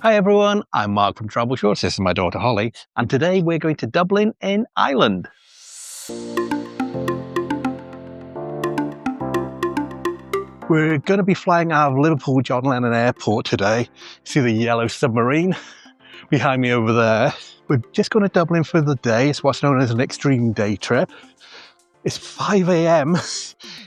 Hi everyone, I'm Mark from Travel Shorts. This is my daughter Holly, and today we're going to Dublin in Ireland. We're going to be flying out of Liverpool John Lennon Airport today. See the yellow submarine behind me over there. We're just going to Dublin for the day. It's what's known as an extreme day trip. It's 5 a.m.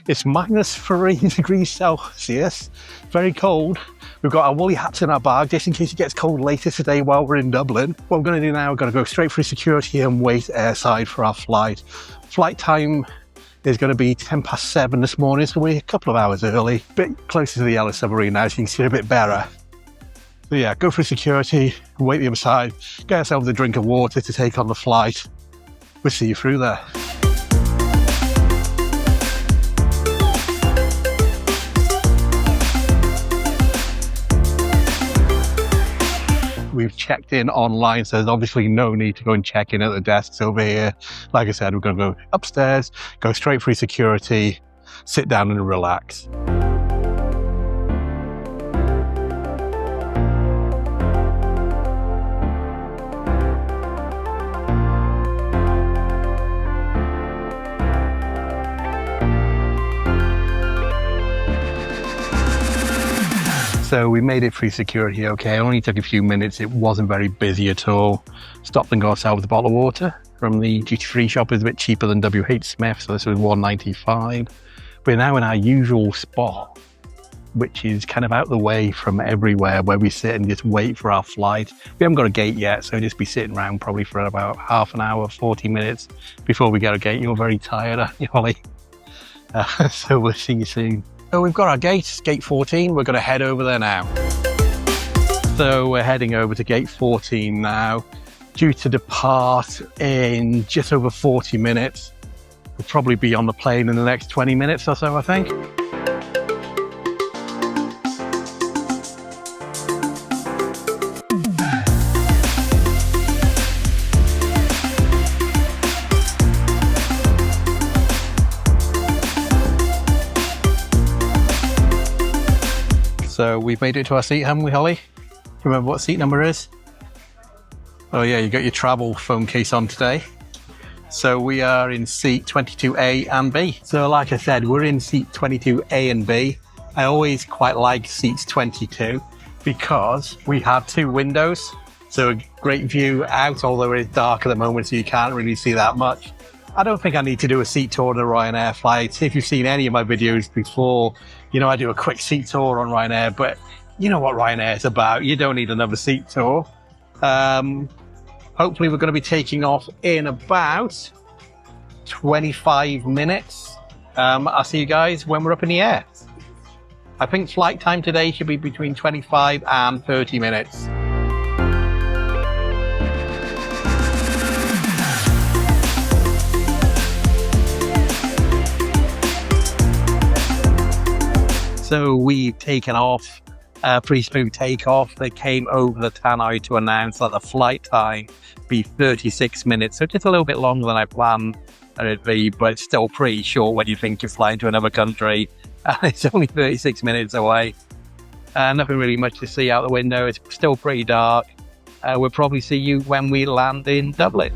It's -3 degrees Celsius. Very cold. We've got our woolly hats in our bag just in case it gets cold later today while we're in Dublin. What we're going to do now, we're going to go straight through security and wait airside for our flight. Flight time is going to be 7:10 this morning, so we're a couple of hours early. A bit closer to the yellow submarine now, so you can see it a bit better. So yeah, go through security, wait the other side, get ourselves a drink of water to take on the flight. We'll see you through there. We've checked in online, so there's obviously no need to go and check in at the desks over here. Like I said, we're going to go upstairs, go straight through security, sit down and relax. So we made it through security okay. It only took a few minutes. It wasn't very busy at all. Stopped and got ourselves a bottle of water from the duty-free shop. It was a bit cheaper than WH Smith, so this was $1.95. We're now in our usual spot, which is kind of out the way from everywhere, where we sit and just wait for our flight. We haven't got a gate yet, so we'll just be sitting around probably for about half an hour, 40 minutes before we get a gate. You're very tired, aren't you, Holly? So we'll see you soon. So we've got our gate, gate 14. We're going to head over there now. So we're heading over to gate 14 now, due to depart in just over 40 minutes. We'll probably be on the plane in the next 20 minutes or so, I think. So we've made it to our seat, haven't we, Holly? Remember what seat number is? Oh yeah, you got your travel phone case on today. So we are in seat 22A and B. So like I said, we're in seat 22A and B. I always quite like seats 22 because we have two windows. So a great view out, although it is dark at the moment, so you can't really see that much. I don't think I need to do a seat tour on a Ryanair flight. If you've seen any of my videos before, you know I do a quick seat tour on Ryanair, but you know what Ryanair is about. You don't need another seat tour. Hopefully we're going to be taking off in about 25 minutes. I'll see you guys when we're up in the air. I think flight time today should be between 25 and 30 minutes. So we've taken off, pretty smooth takeoff. They came over the tannoy to announce that the flight time be 36 minutes. So just a little bit longer than I planned it'd be, but it's still pretty short when you think you're flying to another country. It's only 36 minutes away. Nothing really much to see out the window. It's still pretty dark. We'll probably see you when we land in Dublin.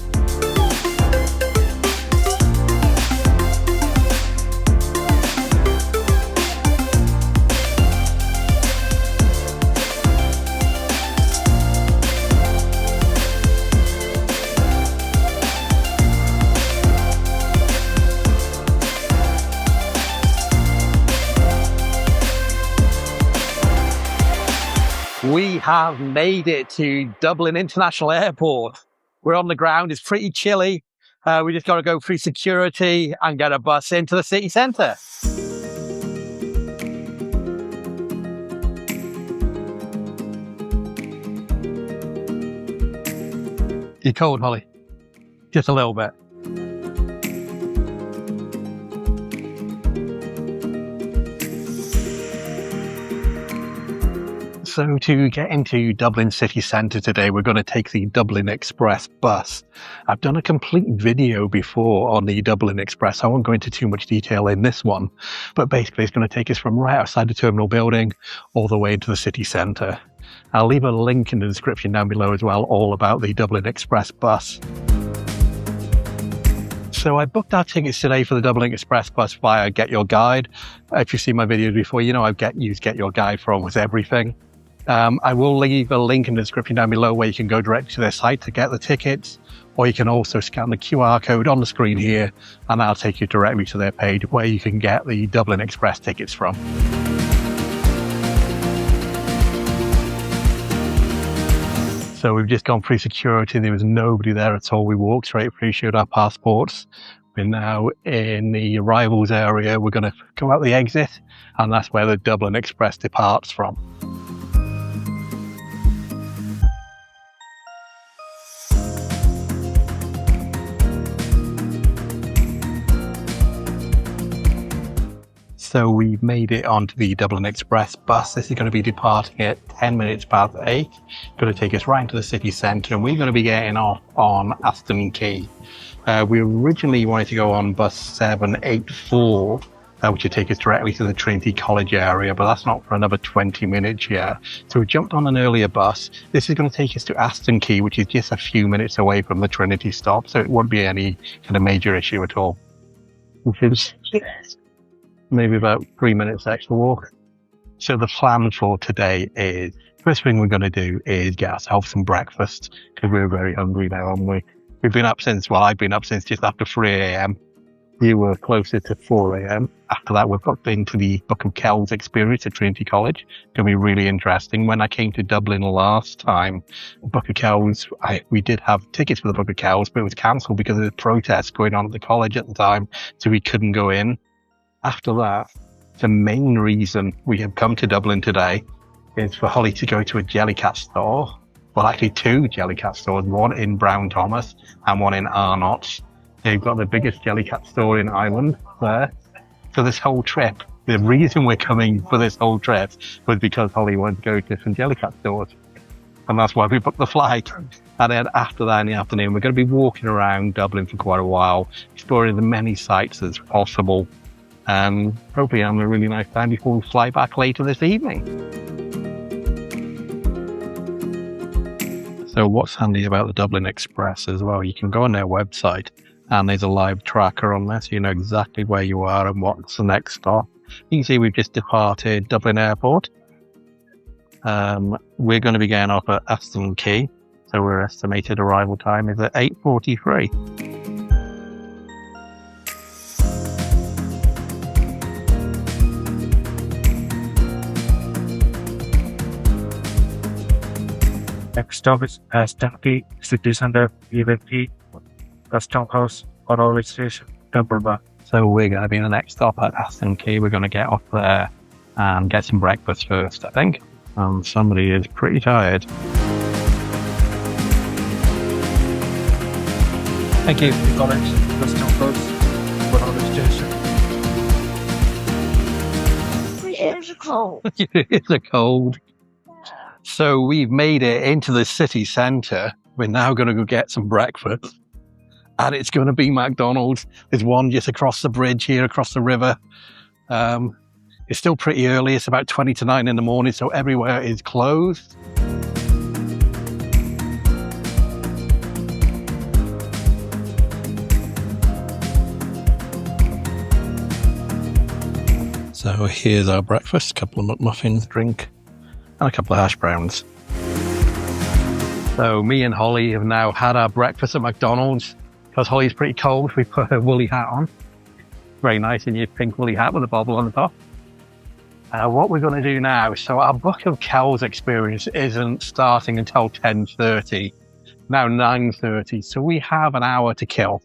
We have made it to Dublin International Airport. We're on the ground. It's pretty chilly. We just got to go through security and get a bus into the city centre. You're cold, Holly? Just a little bit. So to get into Dublin city centre today, we're going to take the Dublin Express bus. I've done a complete video before on the Dublin Express. I won't go into too much detail in this one, but basically it's going to take us from right outside the terminal building all the way into the city centre. I'll leave a link in the description down below as well, all about the Dublin Express bus. So I booked our tickets today for the Dublin Express bus via Get Your Guide. If you've seen my videos before, you know I've used Get Your Guide for almost everything. I will leave a link in the description down below where you can go directly to their site to get the tickets, or you can also scan the QR code on the screen here and I'll take you directly to their page where you can get the Dublin Express tickets from. So we've just gone through security. There was nobody there at all. We walked straight through, showed our passports. We're now in the arrivals area. We're going to come out the exit, and that's where the Dublin Express departs from. So we've made it onto the Dublin Express bus. This is going to be departing at 10 minutes past 8. It's going to take us right into the city centre, and we're going to be getting off on Aston Quay. We originally wanted to go on bus 784, which would take us directly to the Trinity College area, but that's not for another 20 minutes yet. So we jumped on an earlier bus. This is going to take us to Aston Quay, which is just a few minutes away from the Trinity stop, so it won't be any kind of major issue at all. Which is maybe about 3 minutes extra walk. So the plan for today is, first thing we're going to do is get ourselves some breakfast, because we're very hungry now, aren't we? We've been up since, well, I've been up since just after 3 a.m. You were closer to 4 a.m. After that, we've booked into the Book of Kells experience at Trinity College. It's going to be really interesting. When I came to Dublin last time, Book of Kells, we did have tickets for the Book of Kells, but it was cancelled because of the protests going on at the college at the time, so we couldn't go in. After that, the main reason we have come to Dublin today is for Holly to go to a Jellycat store. Well, actually 2 Jellycat stores, one in Brown Thomas and one in Arnott's. They've got the biggest Jellycat store in Ireland there. So this whole trip, the reason we're coming for this whole trip was because Holly wanted to go to some Jellycat stores. And that's why we booked the flight. And then after that in the afternoon, we're going to be walking around Dublin for quite a while, exploring as many sites as possible. And hopefully having a really nice time before we fly back later this evening. So what's handy about the Dublin Express as well, you can go on their website and there's a live tracker on there, so you know exactly where you are and what's the next stop. You can see we've just departed Dublin Airport. We're going to be getting off at Aston Quay, so our estimated arrival time is at 8:43. Next stop is Aston Quay, city centre, River Liffey, Custom House, or railway station, Dublin. So we're going to be in the next stop at Aston Quay. We're going to get off there and get some breakfast first, I think. Somebody is pretty tired. Thank you. College, Custom House, or railway station. It's cold. It's a cold. So we've made it into the city centre. We're now going to go get some breakfast. And it's going to be McDonald's. There's one just across the bridge here, across the river. It's still pretty early. It's about 20 to 9 in the morning, so everywhere is closed. So here's our breakfast. A couple of McMuffins, drink, and a couple of hash browns. So me and Holly have now had our breakfast at McDonald's. Because Holly's pretty cold, we put her woolly hat on. Very nice in your pink woolly hat with a bobble on the top. What we're going to do now, so our Book of Kells experience isn't starting until 10:30, now 9:30, so we have an hour to kill.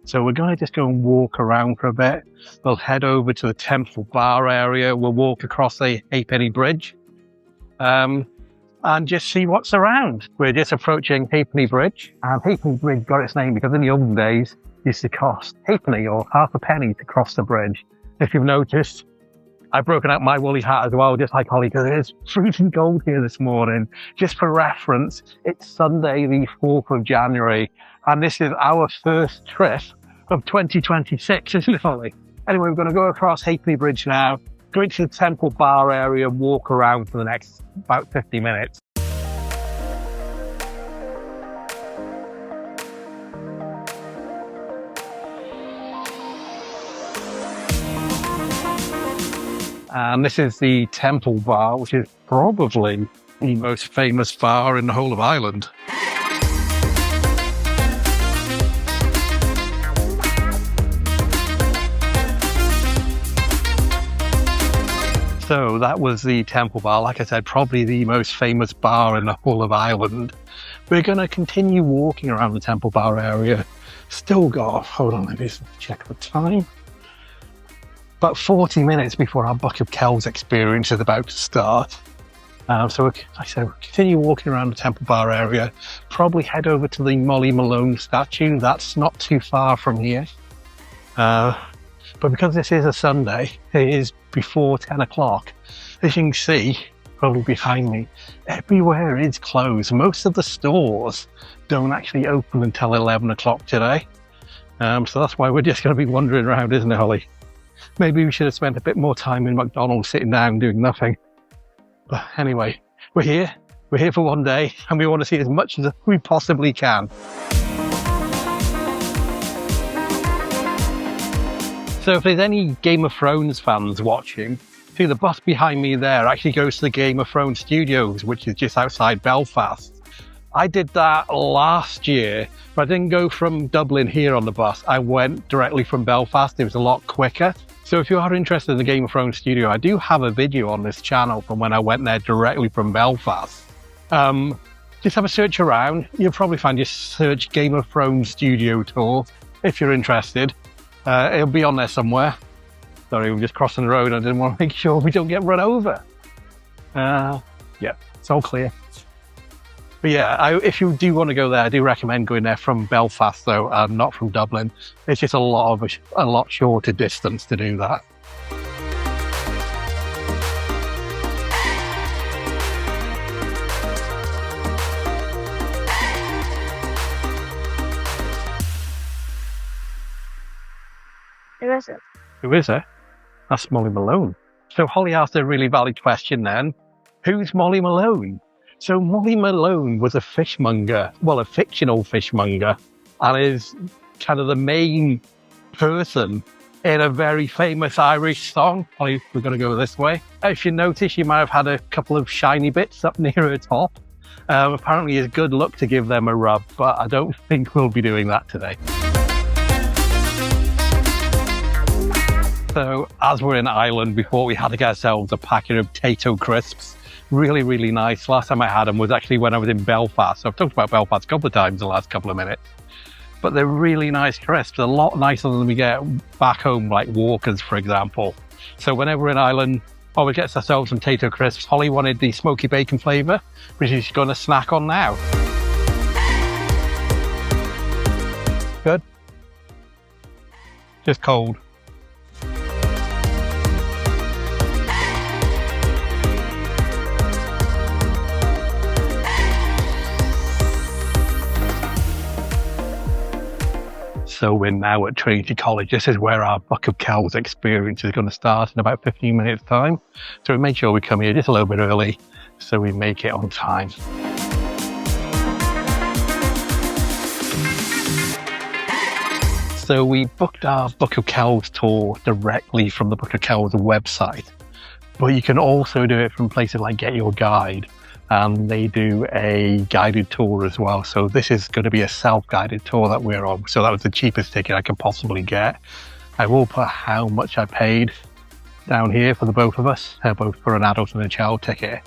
So we're going to just go and walk around for a bit. We'll head over to the Temple Bar area, we'll walk across the Halfpenny Bridge, and just see what's around. We're just approaching Halfpenny Bridge, and Halfpenny Bridge got its name because in the olden days, it used to cost halfpenny or half a penny to cross the bridge. If you've noticed, I've broken out my woolly hat as well, just like Holly, because it is freezing cold here this morning. Just for reference, it's Sunday, the 4th of January, and this is our first trip of 2026, isn't it, Holly? Anyway, we're going to go across Halfpenny Bridge now, go into the Temple Bar area, walk around for the next about 50 minutes. And this is the Temple Bar, which is probably the most famous bar in the whole of Ireland. So that was the Temple Bar. Like I said, probably the most famous bar in the whole of Ireland. We're going to continue walking around the Temple Bar area. Still got, hold on, let me just check the time. About 40 minutes before our Buck of Kells experience is about to start. So like I said, we'll continue walking around the Temple Bar area. Probably head over to the Molly Malone statue. That's not too far from here. But because this is a Sunday, it is before 10 o'clock. As you can see, probably behind me, everywhere is closed. Most of the stores don't actually open until 11 o'clock today. So that's why we're just going to be wandering around, isn't it, Holly? Maybe we should have spent a bit more time in McDonald's sitting down doing nothing. But anyway, we're here. We're here for one day, and we want to see as much as we possibly can. So if there's any Game of Thrones fans watching, see the bus behind me there actually goes to the Game of Thrones studios, which is just outside Belfast. I did that last year, but I didn't go from Dublin here on the bus. I went directly from Belfast. It was a lot quicker. So if you are interested in the Game of Thrones studio, I do have a video on this channel from when I went there directly from Belfast. Just have a search around. You'll probably find your search Game of Thrones studio tour if you're interested. It'll be on there somewhere. Sorry, we're just crossing the road. I didn't want to make sure we don't get run over. Yeah, it's all clear. But yeah, if you do want to go there, I do recommend going there from Belfast though, and not from Dublin. It's just a lot shorter distance to do that. Who is it? Who is it? That's Molly Malone. So Holly asked a really valid question then. Who's Molly Malone? So Molly Malone was a fishmonger, well, a fictional fishmonger, and is kind of the main person in a very famous Irish song. Holly, we're going to go this way. If you notice, you might have had a couple of shiny bits up near her top. Apparently it's good luck to give them a rub, but I don't think we'll be doing that today. So as we're in Ireland, before we had to get ourselves a packet of potato crisps. Really, really nice. Last time I had them was actually when I was in Belfast. So I've talked about Belfast a couple of times in the last couple of minutes. But they're really nice crisps. A lot nicer than we get back home, like Walkers, for example. So whenever we're in Ireland, always gets ourselves some potato crisps. Holly wanted the smoky bacon flavour, which she's going to snack on now. Good? Just cold. So we're now at Trinity College. This is where our Buck of Kells experience is going to start in about 15 minutes time. So we made sure we come here just a little bit early so we make it on time. So we booked our Buck of Kells tour directly from the Buck of Kells website, but you can also do it from places like Get Your Guide. And they do a guided tour as well. So this is going to be a self-guided tour that we're on. So that was the cheapest ticket I could possibly get. I will put how much I paid down here for the both of us, both for an adult and a child ticket.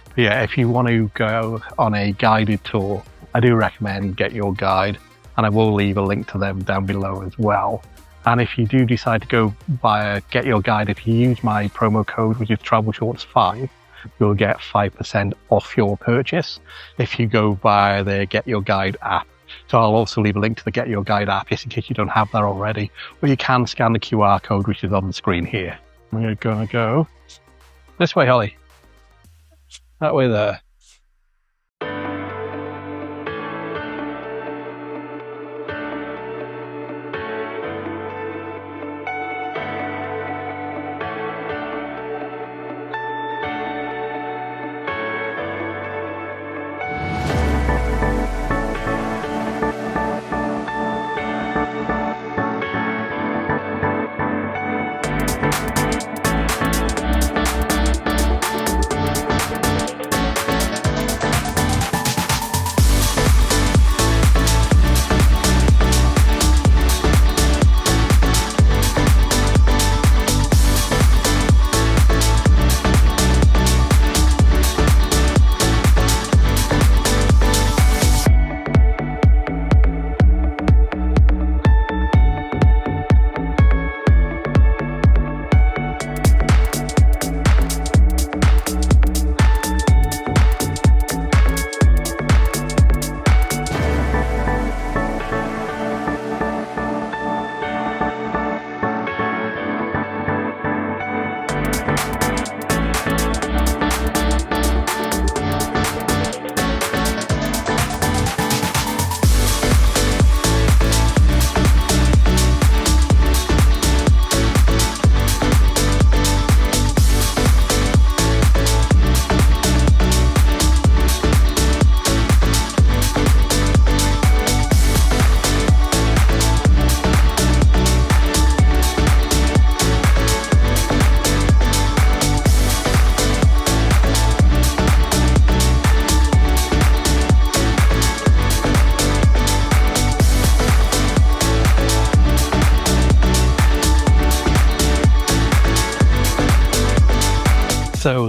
But yeah, if you want to go on a guided tour, I do recommend Get Your Guide. And I will leave a link to them down below as well. And if you do decide to go via Get Your Guide, if you use my promo code, which is TravelShorts5, you'll get 5% off your purchase if you go via the Get Your Guide app. So I'll also leave a link to the Get Your Guide app just in case you don't have that already. Or you can scan the QR code which is on the screen here. We're going to go this way, Holly. That way there.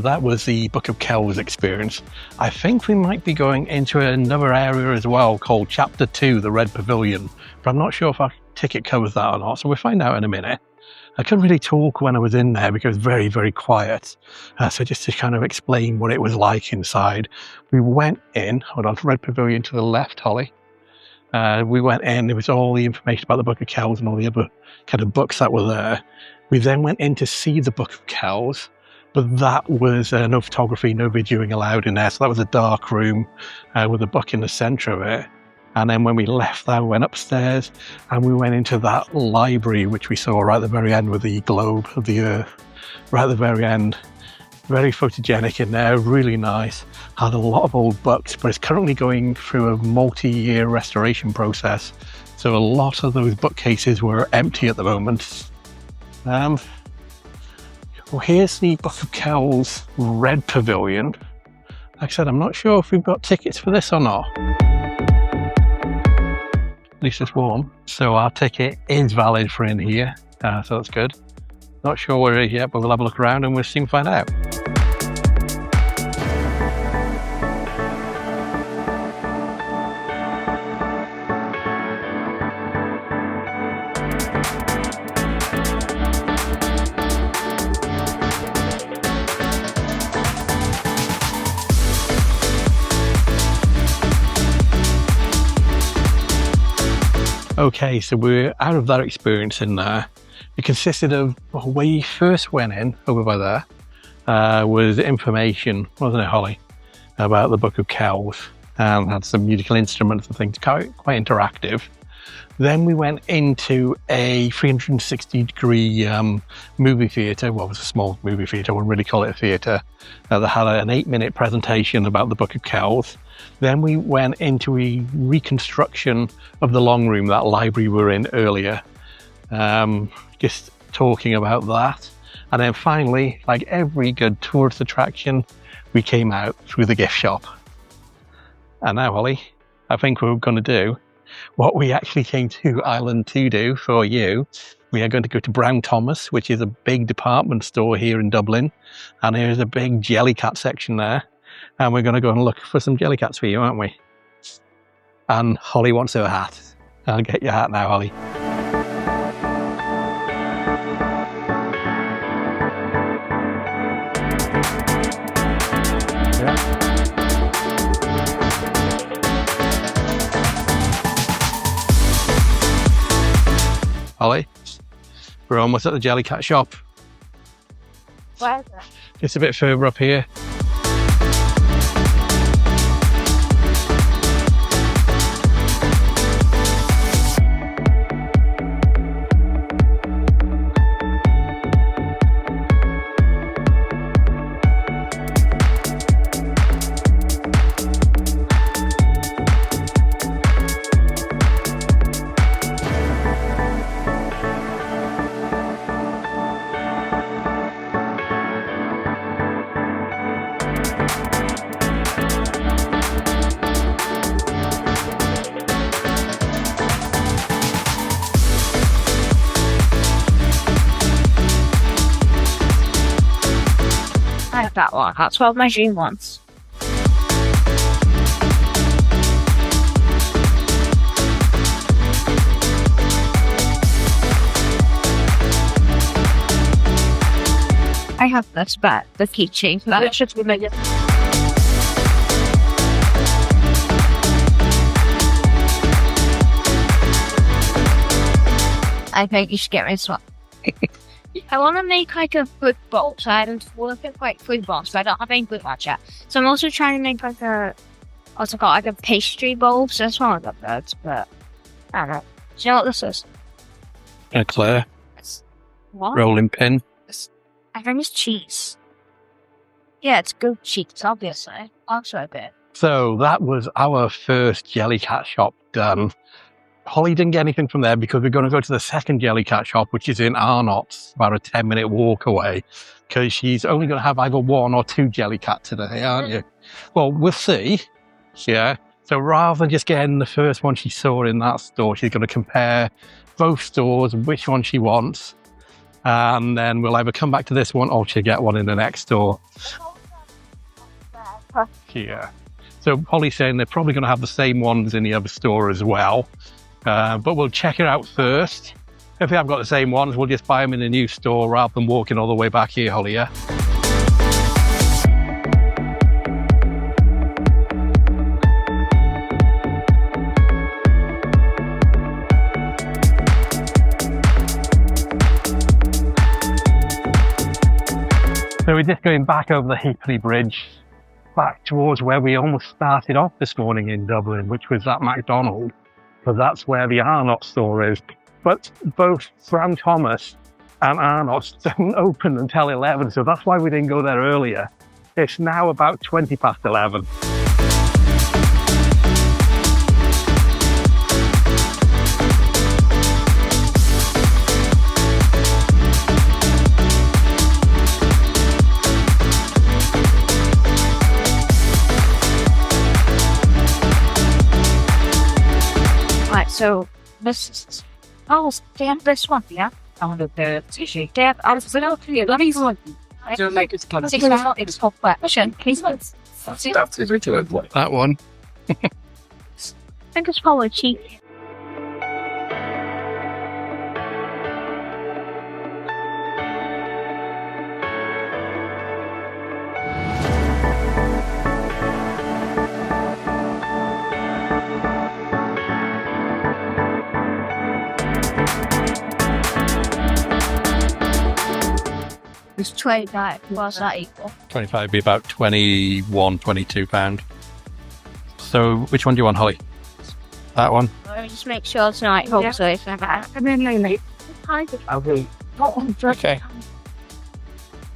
that was the Book of Kells experience. I think we might be going into another area as well called Chapter 2, the Red Pavilion, but I'm not sure if our ticket covers that or not, so we'll find out in a minute. I couldn't really talk when I was in there because it was very, very quiet. So just to kind of explain what it was like inside, we went in, hold on, Red Pavilion to the left, Holly. We went in, there was all the information about the Book of Kells and all the other kind of books that were there. We then went in to see the Book of Kells, but that was no photography, no videoing allowed in there. So that was a dark room with a book in the center of it. And then when we left that, we went upstairs and we went into that library, which we saw right at the very end with the globe of the earth, right at the very end. Very photogenic in there, really nice. Had a lot of old books, but it's currently going through a multi-year restoration process. So a lot of those bookcases were empty at the moment. Well, here's the Book of Kells Red Pavilion. Like I said, I'm not sure if we've got tickets for this or not. At least it's warm. So our ticket is valid for in here, so that's good. Not sure where it is yet, but we'll have a look around and we'll soon find out. Okay, so we're out of that experience in there. It consisted of, well, where you first went in, over by there, was information, wasn't it, Holly, about the Book of Kells, and had some musical instruments and things, quite interactive. Then we went into a 360-degree movie theatre. Well, it was a small movie theatre, I wouldn't really call it a theatre, that had an 8-minute presentation about the Book of Kells. Then we went into a reconstruction of the long room, that library we were in earlier, just talking about that. And then finally, like every good tourist attraction, we came out through the gift shop. And now, Holly, I think we're going to do what we actually came to Ireland to do for you. We are going to go to Brown Thomas, which is a big department store here in Dublin. And here's a big Jellycat section there. And we're going to go and look for some Jellycats for you, aren't we? And Holly wants her hat. I'll get your hat now, Holly. Holly, we're almost at the Jellycat shop. Where is it? Just a bit further up here. I have that one. That's what my dream wants. I have this, but the keychain. That should be bigger. I think you should get me this one. I want to make like a food bowl, so I don't look at like food bowls, but I don't have any food much yet. So I'm also trying to make like a, what's it called, like a pastry bowl. So that's one of the birds, but I don't know. Do you know what this is? Eclair. What? Rolling pin. I think it's cheese. Yeah, it's goat cheese, obviously. Also a bit. So that was our first Jellycat shop done. Holly didn't get anything from there because we're going to go to the second Jellycat shop, which is in Arnott's, about a 10-minute walk away, because she's only going to have either 1 or 2 Jellycat today, aren't you? Well, we'll see. Yeah. So rather than just getting the first one she saw in that store, she's going to compare both stores, which one she wants, and then we'll either come back to this one or she'll get one in the next store. here. So Holly's saying they're probably going to have the same ones in the other store as well. But we'll check it out first. If they have got the same ones, we'll just buy them in the new store rather than walking all the way back here, Holly, yeah? So we're just going back over the Heapley Bridge, back towards where we almost started off this morning in Dublin, which was that McDonald's, because that's where the Arnott store is. But both Brown Thomas and Arnott's don't open until 11, so that's why we didn't go there earlier. It's now about 20 past 11. So this is damn this one, yeah. I want the tissue. Damn, I was going to let me one. Don't make it kind of. It's hot question. Please, that's ridiculous. That one. I think it's probably cheap. It's 25. What's that equal? 25 would be about 21, 22 pound. So which one do you want, Holly? That one? Let me just make sure it's not hopefully it's not. And then like Okay. Okay.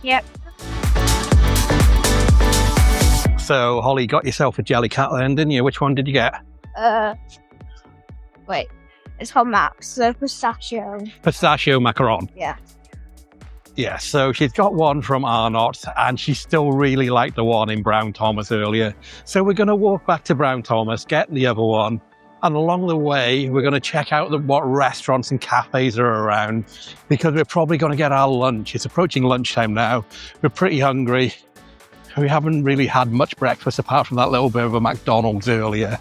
Yep. So Holly, got yourself a Jellycat then, didn't you? Which one did you get? Wait. It's called Max. The pistachio. Pistachio macaron. Yeah. Yeah, so she's got one from Arnott and she still really liked the one in Brown Thomas earlier. So we're going to walk back to Brown Thomas, get the other one. And along the way, we're going to check out what restaurants and cafes are around because we're probably going to get our lunch. It's approaching lunchtime now. We're pretty hungry. We haven't really had much breakfast apart from that little bit of a McDonald's earlier.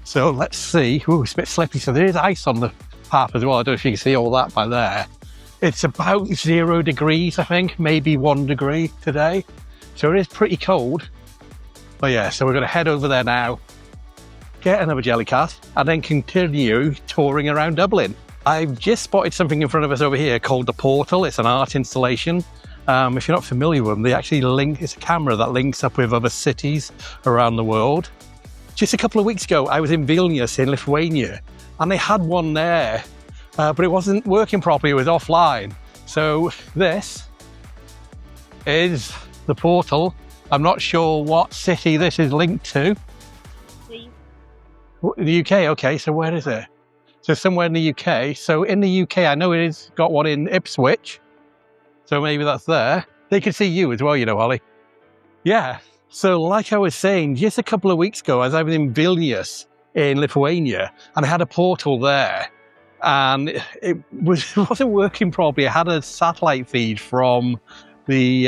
So let's see. Ooh, it's a bit slippy. So there is ice on the path as well. I don't know if you can see all that by there. It's about 0 degrees, I think, maybe 1 degree today. So it is pretty cold. But yeah, so we're going to head over there now, get another Jellycat, and then continue touring around Dublin. I've just spotted something in front of us over here called The Portal. It's an art installation. If you're not familiar with them, they actually it's a camera that links up with other cities around the world. Just a couple of weeks ago, I was in Vilnius in Lithuania, and they had one there. But it wasn't working properly, it was offline. So this is the portal. I'm not sure what city this is linked to. The UK, okay, so where is it? So somewhere in the UK. So in the UK, I know it has got one in Ipswich. So maybe that's there. They can see you as well, you know, Holly. Yeah, so like I was saying, just a couple of weeks ago, as I was in Vilnius in Lithuania, and I had a portal there. And it wasn't working properly. I had a satellite feed from the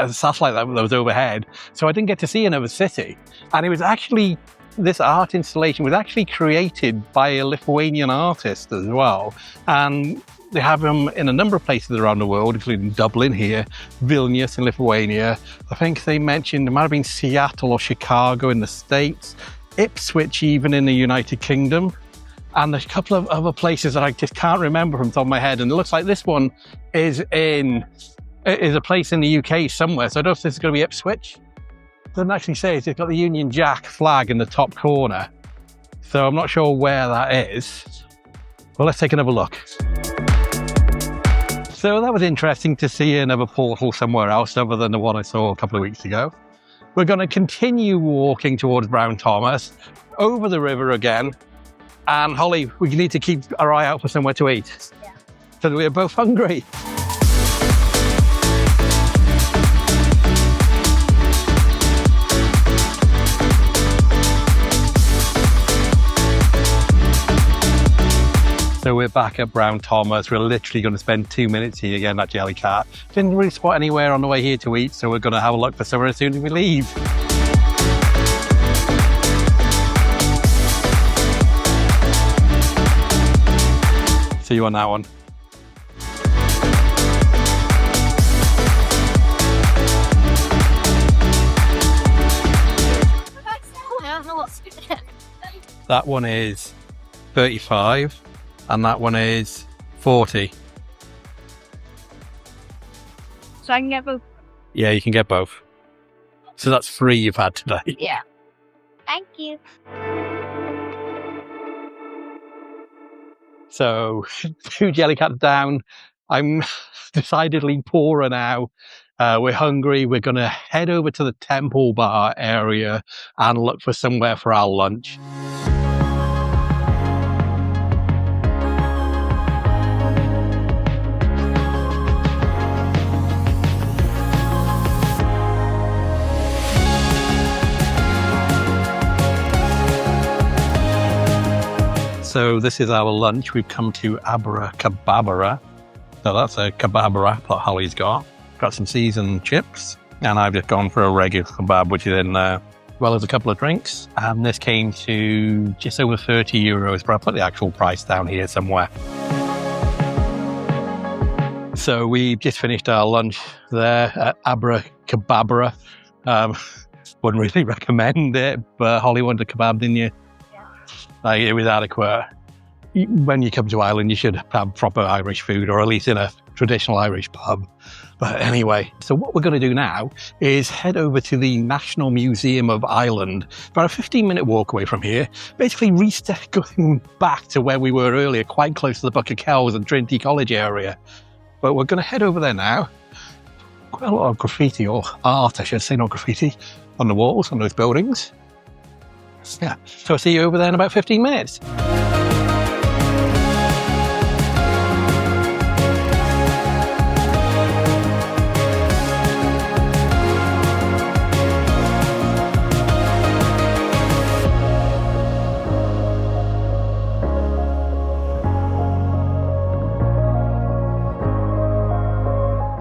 satellite that was overhead, so I didn't get to see another city. And it was actually, this art installation was actually created by a Lithuanian artist as well. And they have them in a number of places around the world, including Dublin here, Vilnius in Lithuania. I think they mentioned it might have been Seattle or Chicago in the States, Ipswich even in the United Kingdom. And there's a couple of other places that I just can't remember from the top of my head. And it looks like this one is a place in the UK somewhere. So I don't know if this is going to be Ipswich. It doesn't actually say it. It's got the Union Jack flag in the top corner. So I'm not sure where that is. Well, let's take another look. So that was interesting to see another portal somewhere else other than the one I saw a couple of weeks ago. We're going to continue walking towards Brown Thomas, over the river again. And Holly, we need to keep our eye out for somewhere to eat. Yeah. So we're both hungry. So So we're back at Brown Thomas. We're literally going to spend 2 minutes here again at Jellycat. Didn't really spot anywhere on the way here to eat, so we're going to have a look for somewhere as soon as we leave. See you on that one. That one is 35 and that one is 40. So I can get both? Yeah, you can get both. So that's 3 you've had today. Yeah. Thank you. So 2 Jellycats down. I'm decidedly poorer now. We're hungry. We're going to head over to the Temple Bar area and look for somewhere for our lunch. So this is our lunch. We've come to Abra Kebabara. So that's a kebab wrap that Holly's got. Got some seasoned chips. And I've just gone for a regular kebab, which is in there, as well as a couple of drinks. And this came to just over 30 euros, but I'll put the actual price down here somewhere. So we've just finished our lunch there at Abra Kebabara. Wouldn't really recommend it, but Holly wanted a kebab, didn't you? It was adequate. When you come to Ireland, you should have proper Irish food, or at least in a traditional Irish pub. But anyway, so what we're going to do now is head over to the National Museum of Ireland, about a 15-minute walk away from here, basically going back to where we were earlier, quite close to the Book of Kells and Trinity College area. But we're going to head over there now. Quite a lot of graffiti, or art, I should say, not graffiti, on the walls, on those buildings. Yeah, so I'll see you over there in about 15 minutes.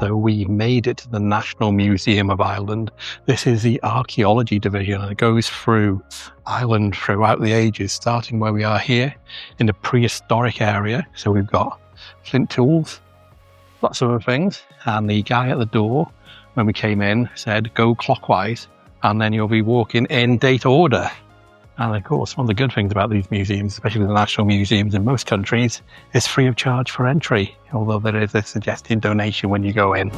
So we made it to the National Museum of Ireland. This is the archaeology division, and it goes through Ireland throughout the ages, starting where we are here in the prehistoric area. So we've got flint tools, lots of other things. And the guy at the door, when we came in, said, go clockwise, and then you'll be walking in date order. And of course, one of the good things about these museums, especially the national museums in most countries, is free of charge for entry, although there is a suggested donation when you go in.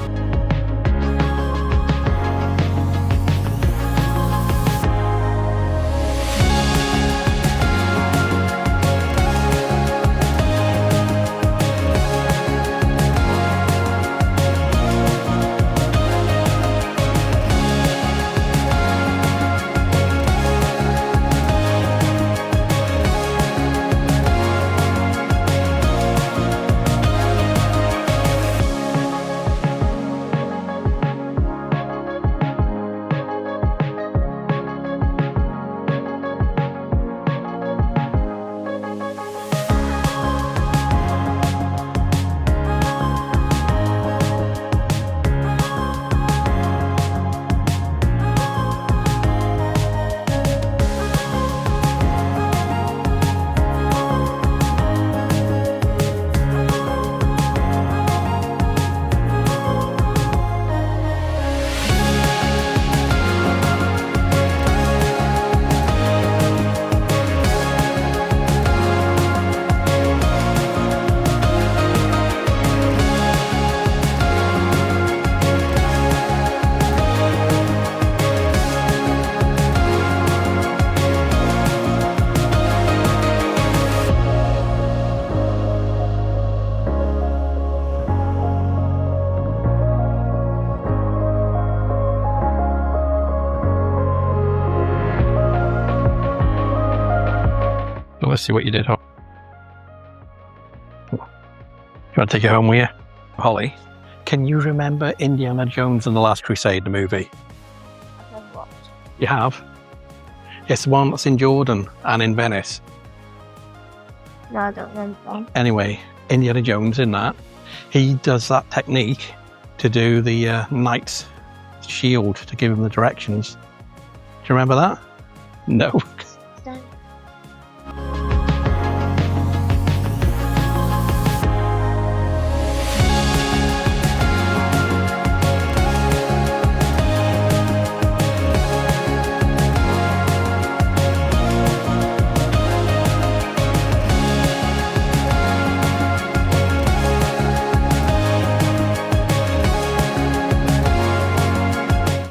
Let's see what you did. You want to take it home with you? Holly, can you remember Indiana Jones and the Last Crusade, the movie? I've watched. You have? It's the one that's in Jordan and in Venice. No, I don't remember. Anyway, Indiana Jones in that, he does that technique to do the knight's shield to give him the directions. Do you remember that? No.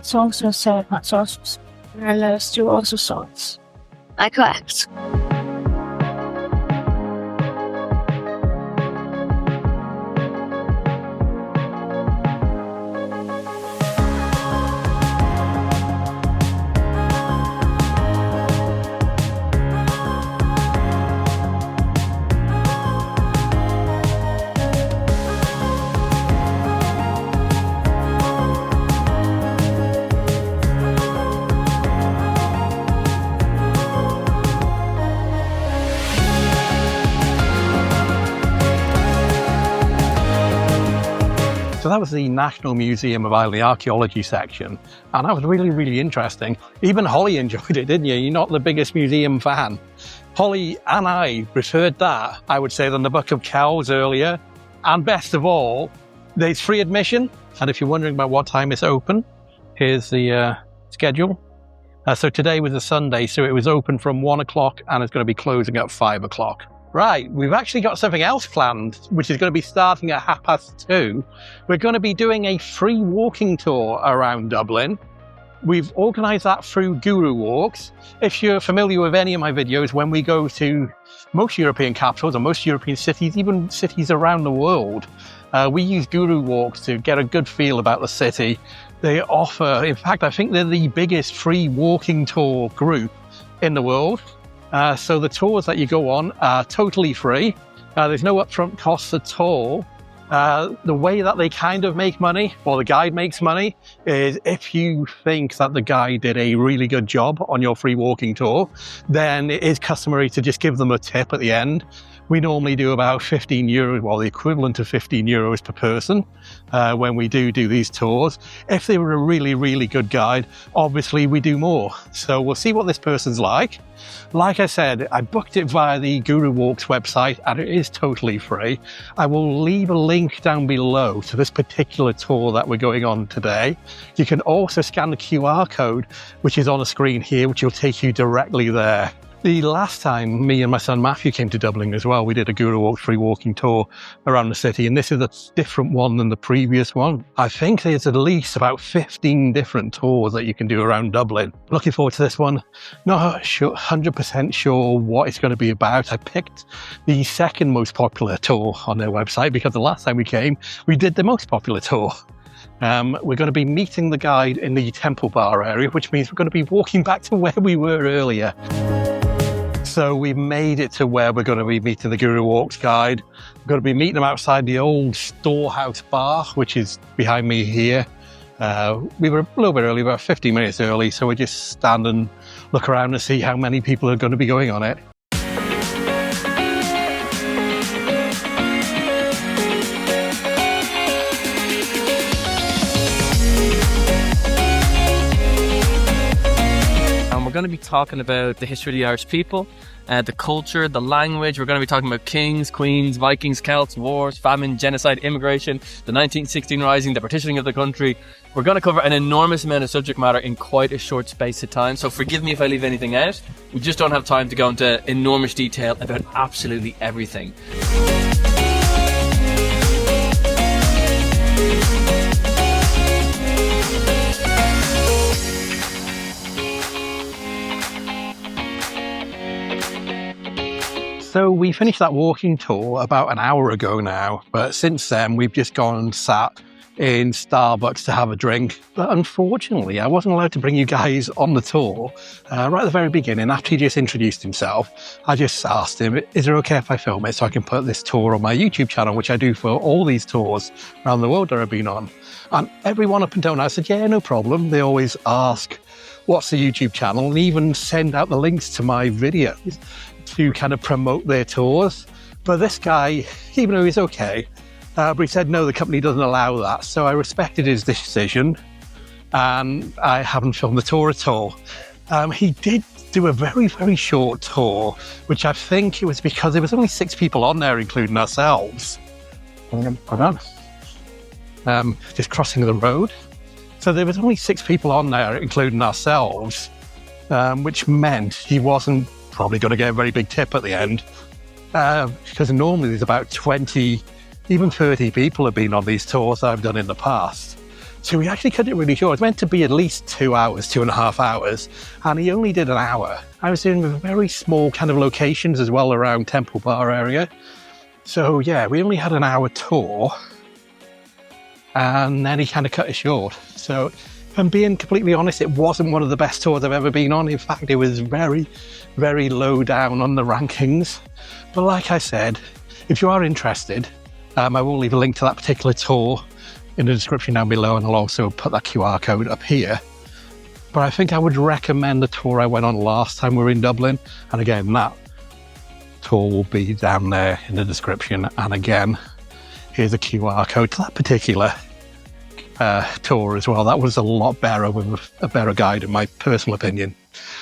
Songs are so much songs. And let's do also songs. I correct. So that was the National Museum of Ireland, the archaeology section, and that was really, really interesting. Even Holly enjoyed it, didn't you? You're not the biggest museum fan. Holly and I preferred that, I would say, than the Book of Kells earlier. And best of all, there's free admission. And if you're wondering about what time it's open, here's the schedule. So today was a Sunday, so it was open from 1 o'clock and it's going to be closing at 5 o'clock. Right, we've actually got something else planned, which is going to be starting at 2:30. We're going to be doing a free walking tour around Dublin. We've organised that through Guru Walks. If you're familiar with any of my videos, when we go to most European capitals or most European cities, even cities around the world, we use Guru Walks to get a good feel about the city. They offer, in fact, I think they're the biggest free walking tour group in the world. So the tours that you go on are totally free. There's no upfront costs at all. The way that they kind of make money, or the guide makes money, is if you think that the guide did a really good job on your free walking tour, then it is customary to just give them a tip at the end. We normally do about €15, well, the equivalent of €15 per person when we do these tours. If they were a really, really good guide, obviously we do more. So we'll see what this person's like. Like I said, I booked it via the Guru Walks website and it is totally free. I will leave a link down below to this particular tour that we're going on today. You can also scan the QR code, which is on the screen here, which will take you directly there. The last time me and my son Matthew came to Dublin as well, we did a Guru Walks free walking tour around the city, and this is a different one than the previous one. I think there's at least about 15 different tours that you can do around Dublin. Looking forward to this one. Not 100% sure what it's going to be about. I picked the second most popular tour on their website because the last time we came, we did the most popular tour. We're going to be meeting the guide in the Temple Bar area, which means we're going to be walking back to where we were earlier. So we've made it to where we're going to be meeting the Guru Walks guide. We're going to be meeting them outside the old Storehouse Bar, which is behind me here. We were a little bit early, about 15 minutes early, so we're just stand and look around and see how many people are going to be going on it. We're going to be talking about the history of the Irish people, the culture, the language. We're going to be talking about kings, queens, Vikings, Celts, wars, famine, genocide, immigration, the 1916 Rising, the partitioning of the country. We're going to cover an enormous amount of subject matter in quite a short space of time, so forgive me if I leave anything out. We just don't have time to go into enormous detail about absolutely everything. So we finished that walking tour about an hour ago now, but since then we've just gone and sat in Starbucks to have a drink. But unfortunately, I wasn't allowed to bring you guys on the tour. Right at the very beginning, after he just introduced himself, I just asked him, is it okay if I film it so I can put this tour on my YouTube channel, which I do for all these tours around the world that I've been on? And everyone up and down, I said, yeah, no problem. They always ask, what's the YouTube channel, and even send out the links to my videos to kind of promote their tours. But this guy, even though he's okay, but he said, no, the company doesn't allow that. So I respected his decision, and I haven't filmed the tour at all. He did do a very, very short tour, which I think it was because there was only 6 people on there, including ourselves. Hold on. Just crossing the road. So there was only 6 people on there, including ourselves, which meant he wasn't probably going to get a very big tip at the end, because normally there's about 20, even 30 people have been on these tours I've done in the past. So we actually cut it really short. It's meant to be at least 2 hours, 2.5 hours, and he only did an hour. I was in very small kind of locations as well around Temple Bar area. So yeah, we only had an hour tour, and then he kind of cut it short. So if I'm being completely honest, it wasn't one of the best tours I've ever been on. In fact, it was very, very low down on the rankings. But like I said, if you are interested, I will leave a link to that particular tour in the description down below, and I'll also put that QR code up here. But I think I would recommend the tour I went on last time we were in Dublin. And again, that tour will be down there in the description. And again, here's a QR code to that particular tour as well. That was a lot better with a better guide, in my personal opinion.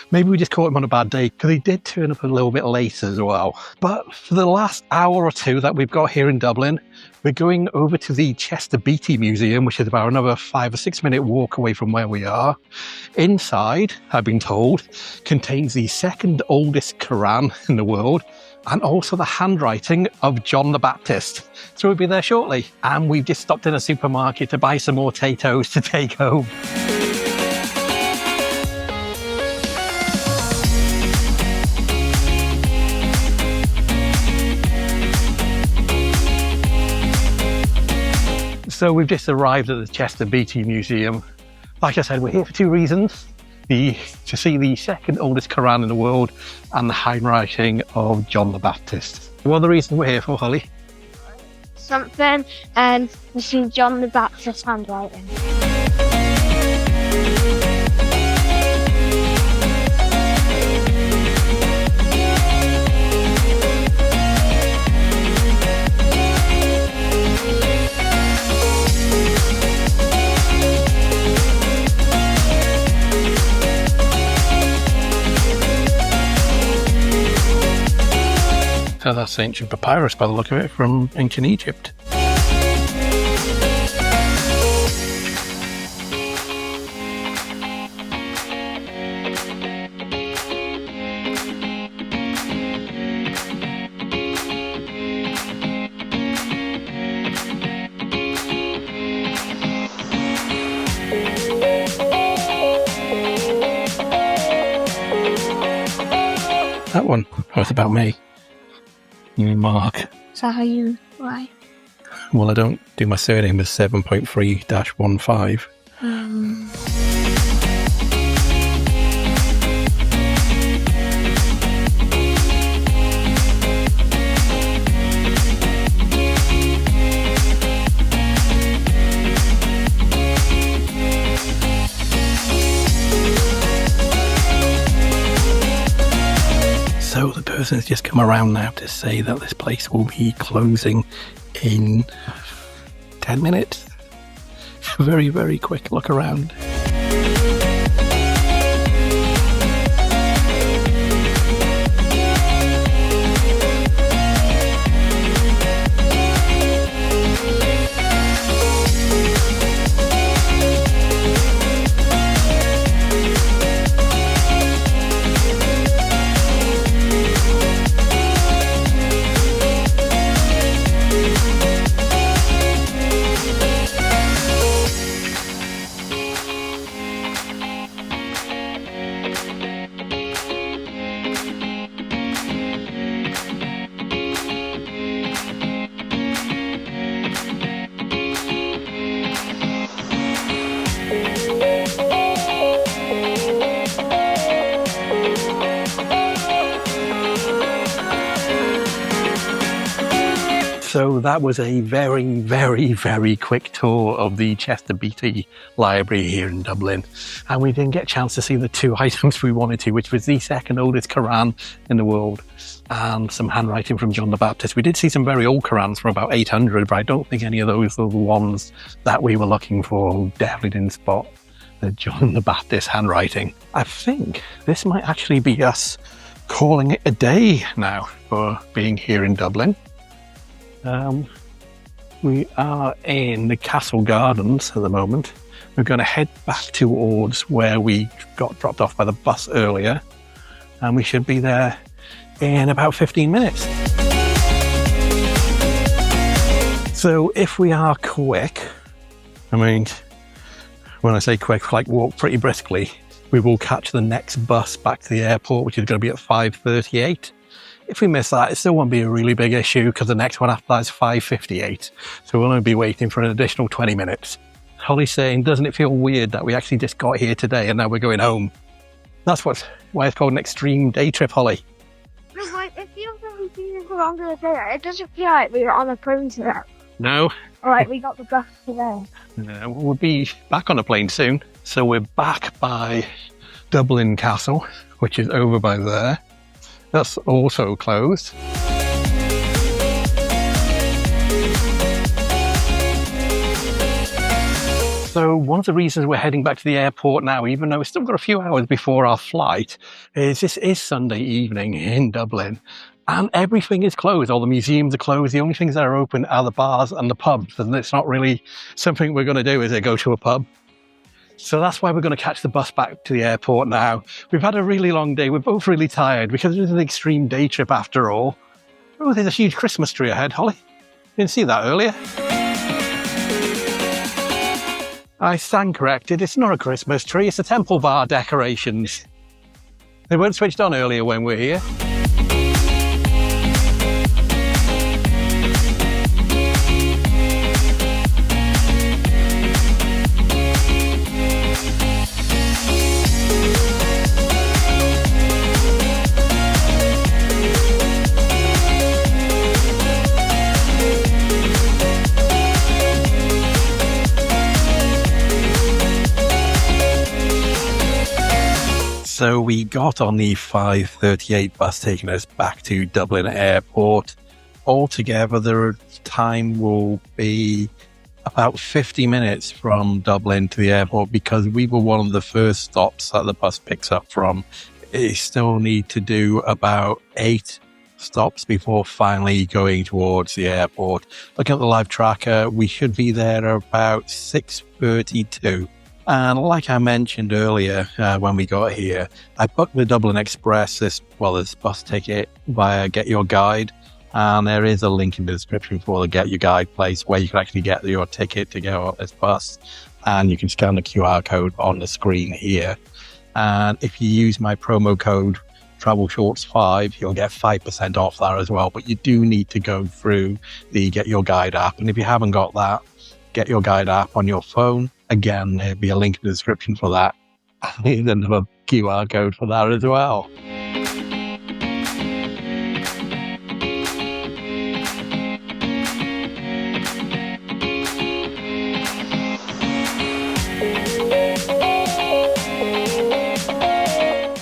Maybe we just caught him on a bad day, because he did turn up a little bit late as well. But for the last hour or two that we've got here in Dublin, we're going over to the Beatty Museum, which is about another 5 or 6 minute walk away from where we are. Inside, I've been told, contains the 2nd oldest Quran in the world, and also the handwriting of John the Baptist. So we'll be there shortly. And we've just stopped in a supermarket to buy some more potatoes to take home. So we've just arrived at the Beatty Museum. Like I said, we're here for 2 reasons. To see the 2nd oldest Quran in the world and the handwriting of John the Baptist. What are the reasons we're here for, Holly? Something, and to see John the Baptist handwriting. So that's ancient papyrus by the look of it, from ancient Egypt. That one, oh, it's about me. You mean Mark? Is that how you write? Well, I don't do my surname as 7.3-15. So the person has just come around now to say that this place will be closing in 10 minutes. Very, very quick look around. So that was a very, very, very quick tour of the Chester Beatty Library here in Dublin. And we didn't get a chance to see the two items we wanted to, which was the second oldest Quran in the world and some handwriting from John the Baptist. We did see some very old Qurans from about 800, but I don't think any of those were the ones that we were looking for. We definitely didn't spot the John the Baptist handwriting. I think this might actually be us calling it a day now for being here in Dublin. We are in the Castle Gardens at the moment. We're going to head back towards where we got dropped off by the bus earlier, and we should be there in about 15 minutes. So if we are quick, I mean, when I say quick, like walk pretty briskly, we will catch the next bus back to the airport, which is going to be at 5:38. If we miss that, it still won't be a really big issue because the next one after that is 5:58. So we'll only be waiting for an additional 20 minutes. Holly's saying, doesn't it feel weird that we actually just got here today and now we're going home? That's why it's called an extreme day trip, Holly. It feels like we've been here for longer than that. It doesn't feel like we were on a plane today. No. Alright, we got the bus today. We'll be back on a plane soon. So we're back by Dublin Castle, which is over by there. That's also closed. So one of the reasons we're heading back to the airport now, even though we've still got a few hours before our flight, is this is Sunday evening in Dublin and everything is closed. All the museums are closed. The only things that are open are the bars and the pubs, and it's not really something we're going to do, is it, go to a pub? So that's why we're going to catch the bus back to the airport now. We've had a really long day. We're both really tired because it is an extreme day trip after all. Oh, there's a huge Christmas tree ahead, Holly. Didn't see that earlier. I stand corrected. It's not a Christmas tree. It's a Temple Bar decorations. They weren't switched on earlier when we were here. So we got on the 5:38 bus taking us back to Dublin Airport. Altogether, the time will be about 50 minutes from Dublin to the airport because we were one of the first stops that the bus picks up from. You still need to do about 8 stops before finally going towards the airport. Looking at the live tracker, we should be there about 6:32. And like I mentioned earlier, when we got here, I booked the Dublin Express, this bus ticket via Get Your Guide. And there is a link in the description for the Get Your Guide place where you can actually get your ticket to go on this bus. And you can scan the QR code on the screen here. And if you use my promo code TravelShorts5, you'll get 5% off that as well. But you do need to go through the Get Your Guide app. And if you haven't got that Get Your Guide app on your phone, again, there'll be a link in the description for that. I need another QR code for that as well.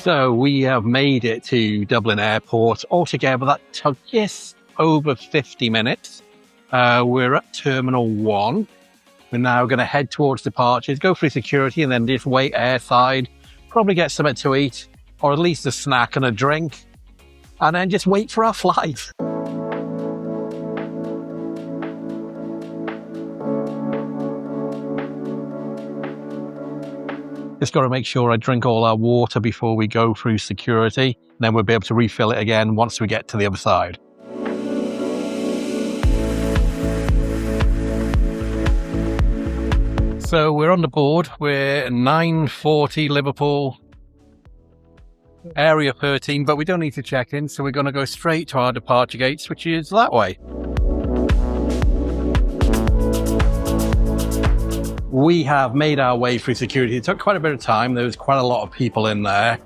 So we have made it to Dublin Airport. Altogether, that took just over 50 minutes. We're at Terminal 1. We're now going to head towards departures, go through security, and then just wait airside. Probably get something to eat, or at least a snack and a drink, and then just wait for our flight. Just got to make sure I drink all our water before we go through security, and then we'll be able to refill it again once we get to the other side. So we're on the board. We're 9:40 Liverpool, area 13, but we don't need to check in. So we're going to go straight to our departure gates, which is that way. We have made our way through security. It took quite a bit of time. There was quite a lot of people in there.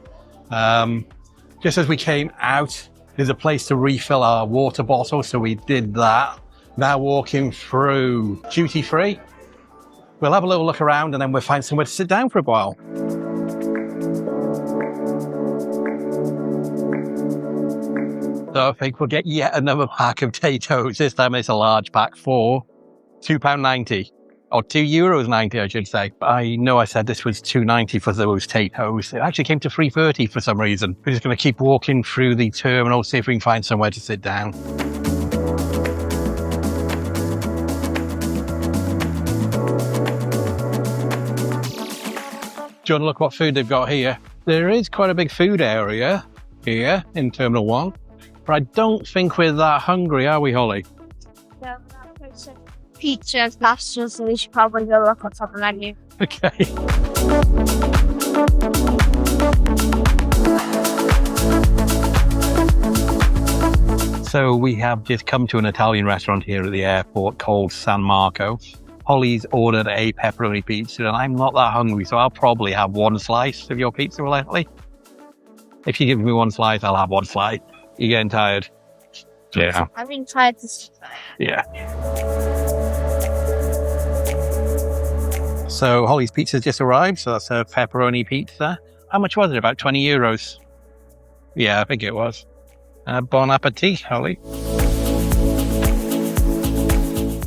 Just as we came out, there's a place to refill our water bottle. So we did that. Now walking through duty free. We'll have a little look around and then we'll find somewhere to sit down for a while. So I think we'll get yet another pack of potatoes. This time it's a large pack for £2.90. Or €2.90, I should say. I know I said this was $2.90 for those potatoes. It actually came to $3.30 for some reason. We're just going to keep walking through the terminal, see if we can find somewhere to sit down. Do you want to look what food they've got here? There is quite a big food area here in Terminal 1. But I don't think we're that hungry, are we, Holly? So, pizza and pasta, so we should probably go look what's on the menu. Okay. So we have just come to an Italian restaurant here at the airport called San Marco. Holly's ordered a pepperoni pizza and I'm not that hungry, so I'll probably have one slice of your pizza, Leslie. If you give me one slice, I'll have one slice. You're getting tired? Yeah. I'm being tired to sleep. Yeah. So Holly's pizza's just arrived, so that's a pepperoni pizza. How much was it? About €20? Yeah, I think it was. Bon appetit, Holly.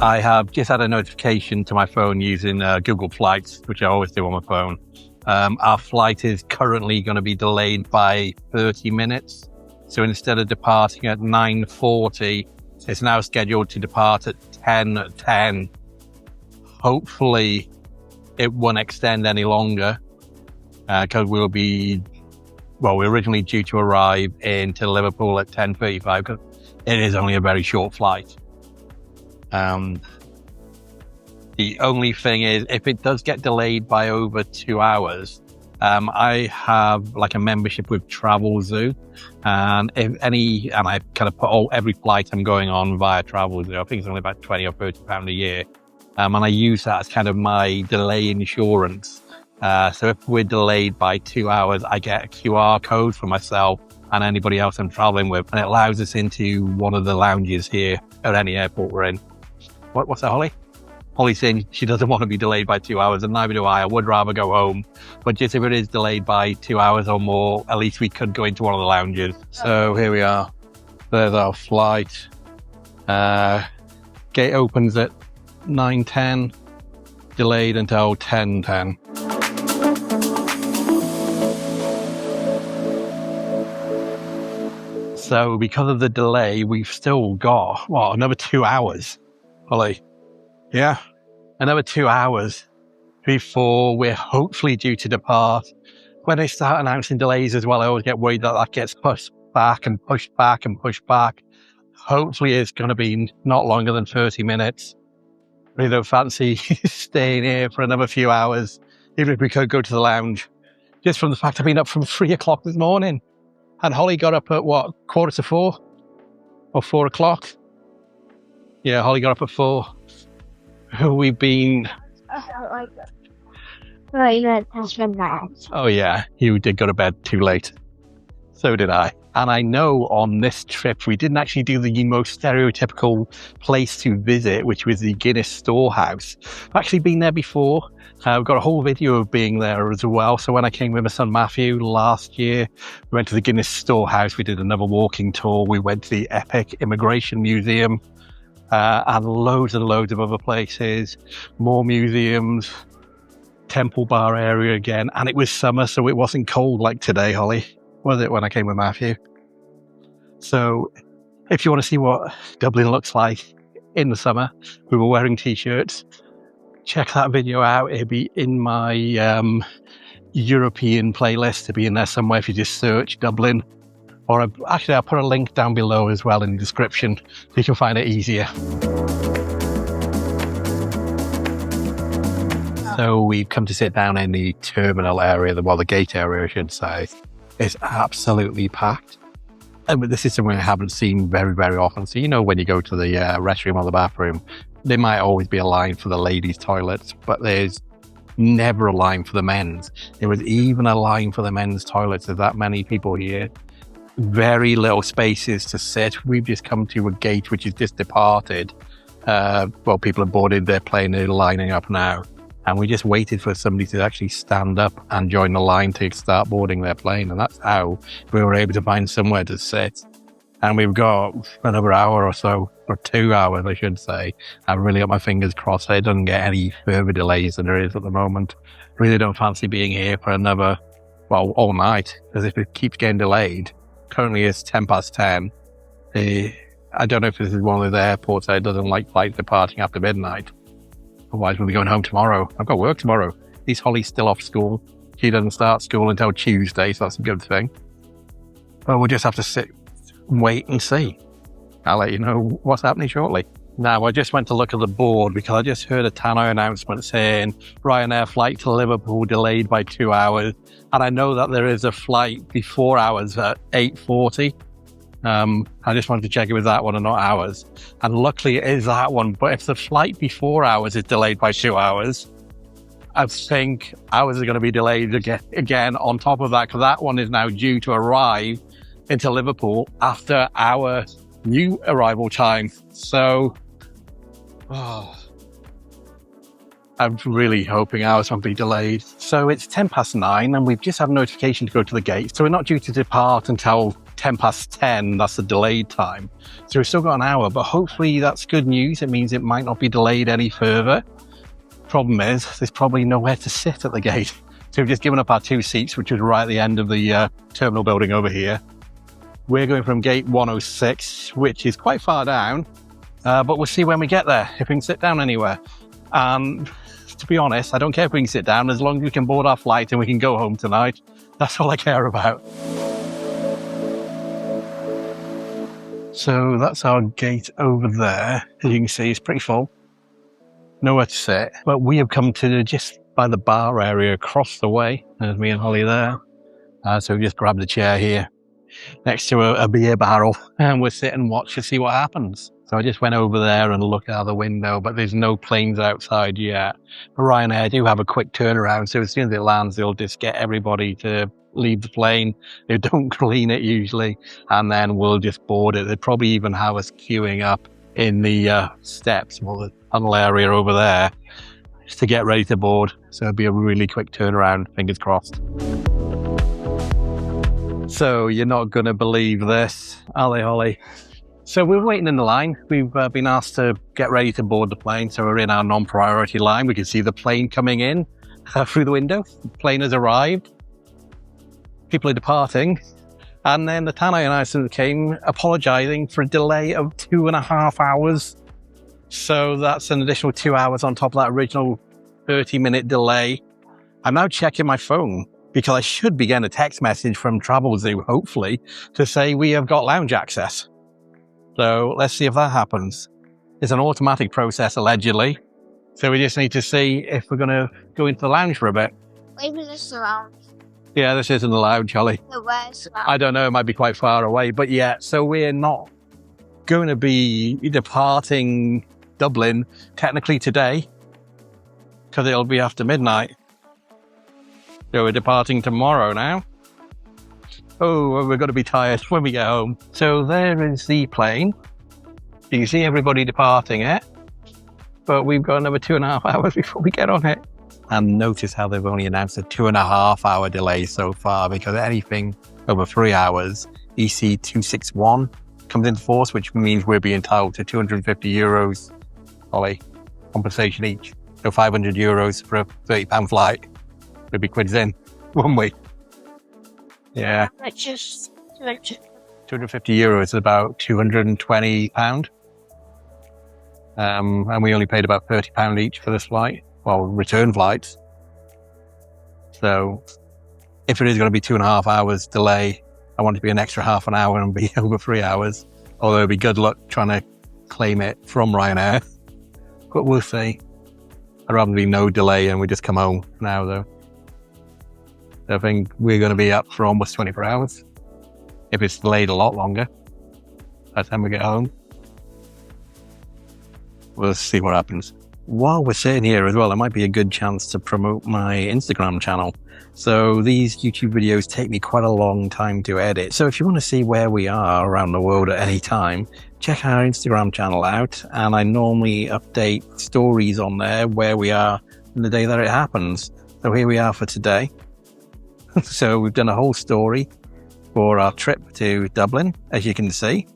I have just had a notification to my phone using Google Flights, which I always do on my phone. Our flight is currently going to be delayed by 30 minutes. So instead of departing at 9:40, it's now scheduled to depart at 10:10. Hopefully, it won't extend any longer because we're originally due to arrive into Liverpool at 10:35 because it is only a very short flight. The only thing is, if it does get delayed by over 2 hours, I have like a membership with Travelzoo, and I kind of put every flight I'm going on via Travelzoo. I think it's only about £20 or £30 a year. And I use that as kind of my delay insurance. So if we're delayed by 2 hours, I get a QR code for myself and anybody else I'm traveling with. And it allows us into one of the lounges here at any airport we're in. What's that, Holly? Holly's saying she doesn't want to be delayed by 2 hours, and neither do I. I would rather go home. But just if it is delayed by 2 hours or more, at least we could go into one of the lounges. So here we are. There's our flight. Gate opens at 9:10, delayed until 10:10. So because of the delay, we've still got, another 2 hours, Holly. Yeah, another 2 hours before we're hopefully due to depart. When they start announcing delays as well, I always get worried that gets pushed back and pushed back and pushed back. Hopefully it's going to be not longer than 30 minutes. Really don't fancy staying here for another few hours, even if we could go to the lounge. Just from the fact I've been up from 3 o'clock this morning. And Holly got up at 4:45? Or 4 o'clock? Yeah, Holly got up at 4. We've been... Oh yeah, you did go to bed too late. So did I. And I know on this trip, we didn't actually do the most stereotypical place to visit, which was the Guinness Storehouse. I've actually been there before. We've got a whole video of being there as well. So when I came with my son Matthew last year, we went to the Guinness Storehouse. We did another walking tour. We went to the Epic Immigration Museum and loads of other places, more museums, Temple Bar area again. And it was summer, so it wasn't cold like today, Holly. Was it when I came with Matthew? So if you want to see what Dublin looks like in the summer, we were wearing t-shirts. Check that video out. It'll be in my European playlist. It'll be in there somewhere if you just search Dublin. Or I'll put a link down below as well in the description so you can find it easier. So we've come to sit down in the terminal area, the gate area, I should say. It's absolutely packed. And this is something I haven't seen very, very often. So, when you go to the restroom or the bathroom, there might always be a line for the ladies' toilets, but there's never a line for the men's. There was even a line for the men's toilets. There's that many people here. Very little spaces to sit. We've just come to a gate which has just departed. Well, people have boarded their plane, they're lining up now. And we just waited for somebody to actually stand up and join the line to start boarding their plane. And that's how we were able to find somewhere to sit. And we've got another hour or so, or 2 hours, I should say. I've really got my fingers crossed it doesn't get any further delays than there is at the moment. Really don't fancy being here for another, well, all night. Because if it keeps getting delayed, currently it's 10:10. I don't know if this is one of those airports that doesn't like flights departing after midnight. Otherwise, we'll be going home tomorrow. I've got work tomorrow. At least Holly's still off school. She doesn't start school until Tuesday, so that's a good thing. But we'll just have to sit and wait and see. I'll let you know what's happening shortly. Now, I just went to look at the board because I just heard a Tannoy announcement saying Ryanair flight to Liverpool delayed by 2 hours. And I know that there is a flight before hours at 8:40. I just wanted to check it was that one and not ours. And luckily it is that one. But if the flight before hours is delayed by 2 hours, I think ours is going to be delayed again on top of that, because that one is now due to arrive into Liverpool after our new arrival time. So, I'm really hoping ours won't be delayed. So it's 9:10 and we've just had a notification to go to the gate. So we're not due to depart until 10:10, that's the delayed time. So we've still got an hour, but hopefully that's good news. It means it might not be delayed any further. Problem is, there's probably nowhere to sit at the gate. So we've just given up our 2 seats, which is right at the end of the terminal building over here. We're going from gate 106, which is quite far down, but we'll see when we get there, if we can sit down anywhere. To be honest, I don't care if we can sit down, as long as we can board our flight and we can go home tonight. That's all I care about. So that's our gate over there. As you can see, it's pretty full. Nowhere to sit. But we have come to just by the bar area across the way. There's me and Holly there. So we just grabbed a chair here next to a beer barrel and we'll sit and watch to see what happens. So I just went over there and looked out the window, but there's no planes outside yet. But Ryanair do have a quick turnaround. So as soon as it lands, they'll just get everybody to leave the plane. They don't clean it usually, and then we'll just board it. They'd probably even have us queuing up in the steps, or the tunnel area over there, just to get ready to board. So it'll be a really quick turnaround, fingers crossed. So you're not going to believe this, are they, Holly? So we're waiting in the line. We've been asked to get ready to board the plane. So we're in our non-priority line. We can see the plane coming in through the window. The plane has arrived. People are departing. And then the Tannoy announcement came apologising for a delay of 2.5 hours. So that's an additional 2 hours on top of that original 30-minute delay. I'm now checking my phone because I should be getting a text message from Travelzoo, hopefully, to say we have got lounge access. So let's see if that happens. It's an automatic process, allegedly. So we just need to see if we're going to go into the lounge for a bit. Maybe this lounge. Yeah, this isn't the lounge, Holly. So where's the lounge? I don't know, it might be quite far away. But yeah, so we're not going to be departing Dublin technically today, because it'll be after midnight. So we're departing tomorrow now. Oh, we're going to be tired when we get home. So there is the plane. You can see everybody departing it. But we've got another 2.5 hours before we get on it. And notice how they've only announced a 2.5 hour delay so far, because anything over 3 hours, EC 261 comes into force, which means we'll be entitled to €250, Ollie, compensation each. So €500 for a £30 flight. We'd be quids in, wouldn't we? Yeah. Let's just €250 is about £220. And we only paid about £30 each for this flight. Well, return flights. So if it is going to be 2.5 hours delay, I want it to be an extra half an hour and be over 3 hours. Although it'd be good luck trying to claim it from Ryanair. But we'll see. I'd rather be no delay and we just come home now, though. I think we're going to be up for almost 24 hours. If it's delayed a lot longer, by the time we get home. We'll see what happens. while we're sitting here as well, it might be a good chance to promote my Instagram channel. So these YouTube videos take me quite a long time to edit. So if you want to see where we are around the world at any time, check our Instagram channel out. And I normally update stories on there where we are in the day that it happens. So here we are for today. So we've done a whole story for our trip to Dublin, as you can see.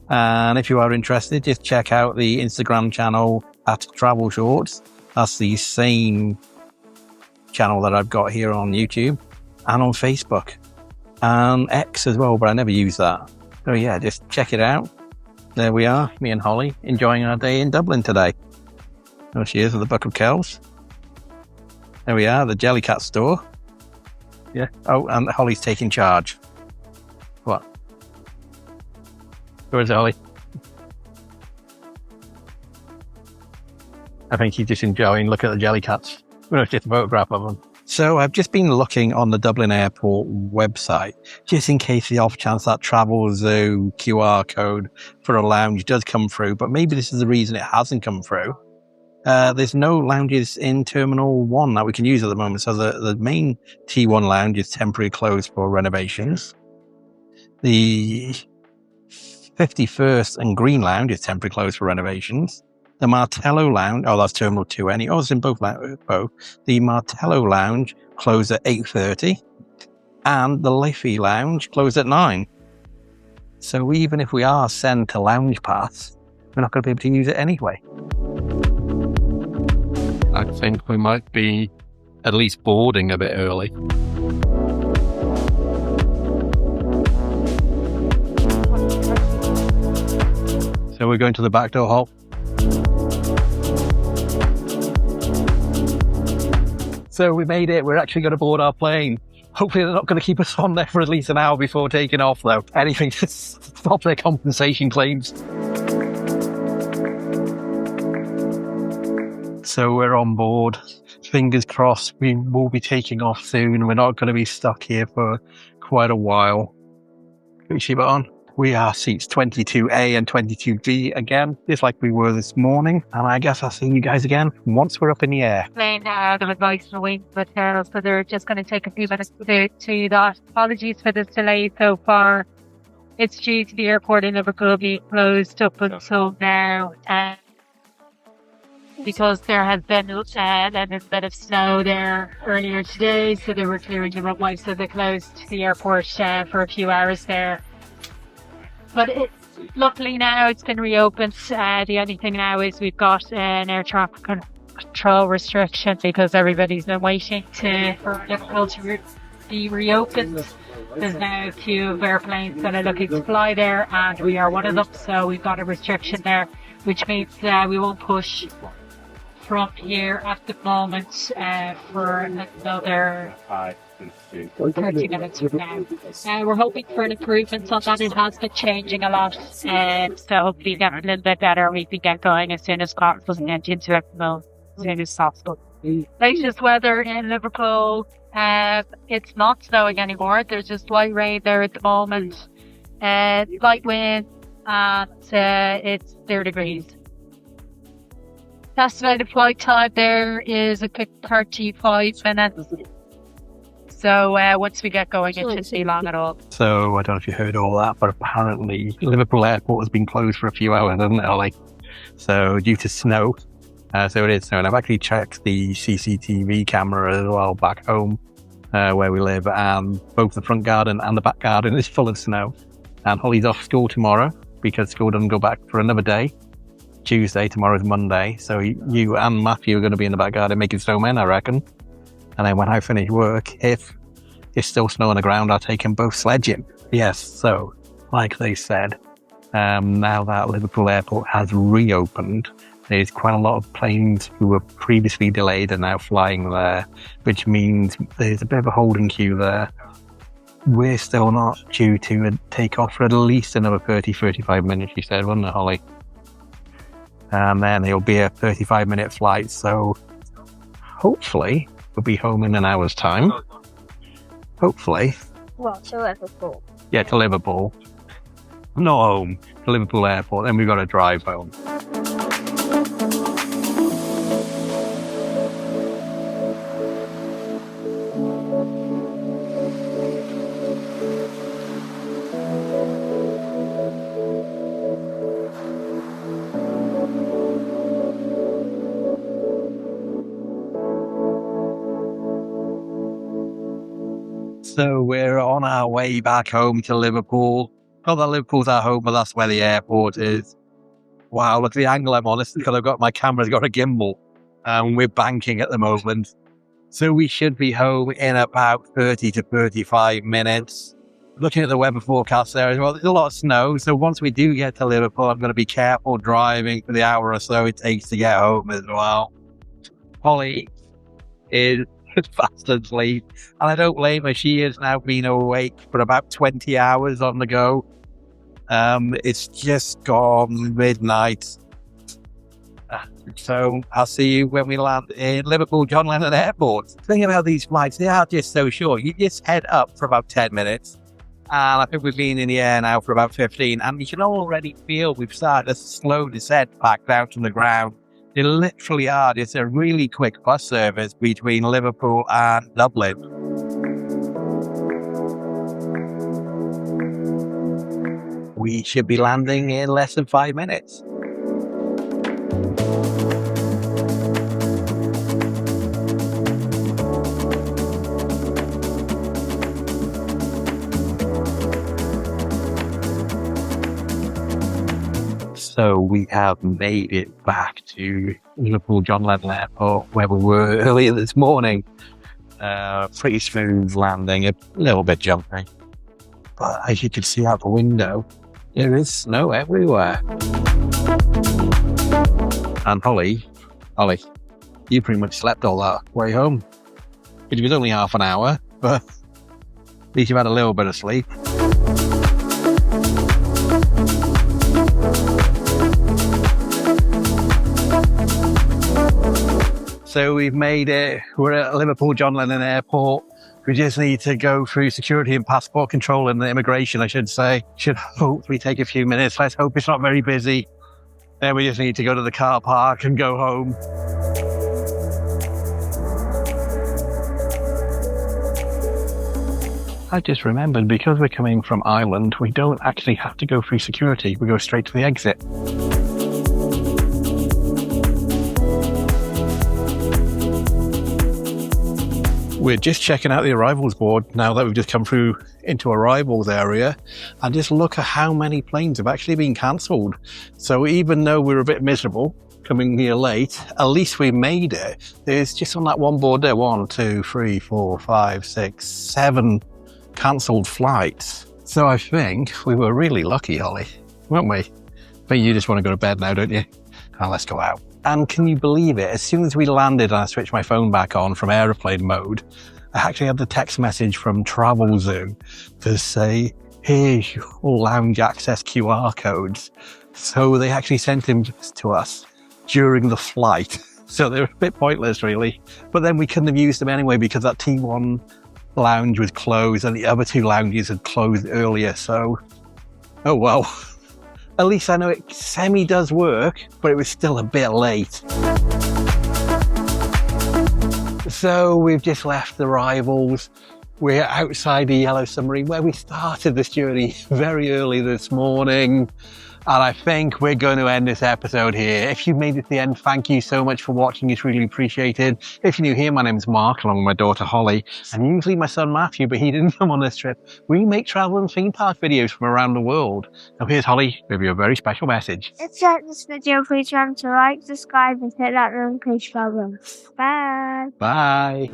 And if you are interested, just check out the Instagram channel at Travel Shorts. That's the same channel that I've got here on YouTube and on Facebook and X as well, but I never use that. So yeah, just check it out. There we are, me and Holly enjoying our day in Dublin today. There she is with the Book of Kells. There we are, the Jellycat store. Yeah. Oh, and Holly's taking charge. What? Where's Holly? I think he's just enjoying looking at the Jellycats. We're going to get a photograph of them. So I've just been looking on the Dublin Airport website, just in case the off chance that Travel Zoo QR code for a lounge does come through, but maybe this is the reason it hasn't come through. There's no lounges in Terminal 1 that we can use at the moment. So the main T1 lounge is temporarily closed for renovations. The 51st and Green Lounge is temporarily closed for renovations. The Martello Lounge, oh, that's Terminal 2 it's in both. The Martello Lounge closed at 8:30 and the Liffey Lounge closed at 9. So even if we are sent to Lounge Pass, we're not going to be able to use it anyway. I think we might be at least boarding a bit early. So we're going to the back door hall. So we made it. We're actually going to board our plane. Hopefully they're not going to keep us on there for at least an hour before taking off, though. Anything to stop their compensation claims. So we're on board. Fingers crossed we will be taking off soon. We're not going to be stuck here for quite a while. Can we keep it on? We are seats 22A and 22B again, just like we were this morning. And I guess I'll see you guys again once we're up in the air. Plane the advice in a week, but so they're just going to take a few minutes to do that. Apologies for this delay so far. It's due to the airport in Liverpool being closed up until now, because there has been a bit of snow there earlier today, so they were clearing the runway, so they closed the airport for a few hours there. But luckily now it's been reopened. The only thing now is we've got an air traffic control restriction because everybody's been waiting for Liverpool to be reopened. There's now a few of airplanes that are looking to fly there, and we are one of them, so we've got a restriction there, which means we won't push from here at the moment for another 30 minutes from now. We're hoping for an improvement on that. It has been changing a lot, so hopefully get a little bit better. We can get going as soon as possible and get into it as soon as possible. Latest weather in Liverpool, it's not snowing anymore. There's just light rain there at the moment, light wind, and it's 0 degrees. Estimated flight time there is a quick 35 minutes. So once we get going, it shouldn't be long at all. So I don't know if you heard all that, but apparently Liverpool Airport has been closed for a few hours, hasn't it, Ollie? So due to snow. So it is snow. And I've actually checked the CCTV camera as well back home where we live. And both the front garden and the back garden is full of snow. And Holly's off school tomorrow because school doesn't go back for another day. Tuesday, tomorrow's Monday. So you and Matthew are going to be in the back garden making snowmen, I reckon. And then when I finish work, if it's still snow on the ground, I'll take them both sledging. Yes, so like they said, now that Liverpool Airport has reopened, there's quite a lot of planes who were previously delayed are now flying there, which means there's a bit of a holding queue there. We're still not due to take off for at least another 30-35 minutes, you said, wasn't it, Holly? And then it'll be a 35-minute flight, so hopefully we'll be home in an hour's time. Hopefully. Well, to Liverpool. Yeah, to Liverpool. Not home, to Liverpool Airport, then we've got to drive home. So we're on our way back home to Liverpool. Not that Liverpool's our home, but that's where the airport is. Wow, look at the angle I'm on. It's because I've got my camera's got a gimbal. And we're banking at the moment. So we should be home in about 30 to 35 minutes. Looking at the weather forecast there as well, there's a lot of snow. So once we do get to Liverpool, I'm going to be careful driving for the hour or so it takes to get home as well. Holly is fast asleep. And I don't blame her. She has now been awake for about 20 hours on the go. It's just gone midnight. So I'll see you when we land in Liverpool John Lennon Airport. The thing about these flights, they are just so short. You just head up for about 10 minutes. And I think we've been in the air now for about 15. And you can already feel we've started a slow descent back down to the ground. They literally are. It's a really quick bus service between Liverpool and Dublin. We should be landing in less than 5 minutes. So we have made it back to Liverpool John Lennon Airport where we were earlier this morning. Pretty smooth landing, a little bit jumpy. But as you can see out the window, there is snow everywhere. And Holly, you pretty much slept all that way home. It was only half an hour, but at least you've had a little bit of sleep. So we've made it. We're at Liverpool John Lennon Airport. We just need to go through security and passport control and the immigration, I should say. Should hopefully take a few minutes. Let's hope it's not very busy. Then we just need to go to the car park and go home. I just remembered, because we're coming from Ireland, we don't actually have to go through security. We go straight to the exit. We're just checking out the arrivals board now that we've just come through into arrivals area, and just look at how many planes have actually been cancelled. So even though we're a bit miserable coming here late, at least we made it. There's just on that one board there, 1, 2, 3, 4, 5, 6, 7 cancelled flights. So I think we were really lucky, Holly, weren't we? But you just want to go to bed now, don't you? Oh, let's go out. And can you believe it? As soon as we landed and I switched my phone back on from airplane mode, I actually had the text message from TravelZoo to say, here's your lounge access QR codes. So they actually sent them to us during the flight. So they were a bit pointless, really. But then we couldn't have used them anyway because that T1 lounge was closed and the other 2 lounges had closed earlier. So, oh well. At least I know it semi does work, but it was still a bit late. So we've just left the arrivals. We're outside the Yellow Submarine where we started this journey very early this morning. And I think we're going to end this episode here. If you made it to the end, thank you so much for watching. It's really appreciated. If you're new here, my name's Mark, along with my daughter Holly, and usually my son Matthew, but he didn't come on this trip. We make travel and theme park videos from around the world. Now here's Holly with you a very special message. If you like this video, please remember to like, subscribe, and hit that notification bell. Bye. Bye.